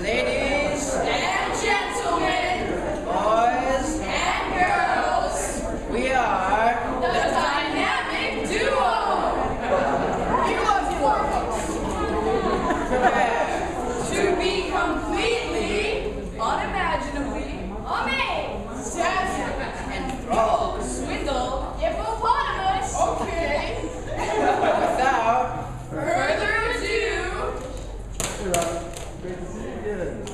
Ladies and gentlemen, boys and girls, we are the dynamic duo. You love prepare to be completely, unimaginably amazed, enthralled swindle, hippopotamus. Okay. without Further ado. Great to see you again.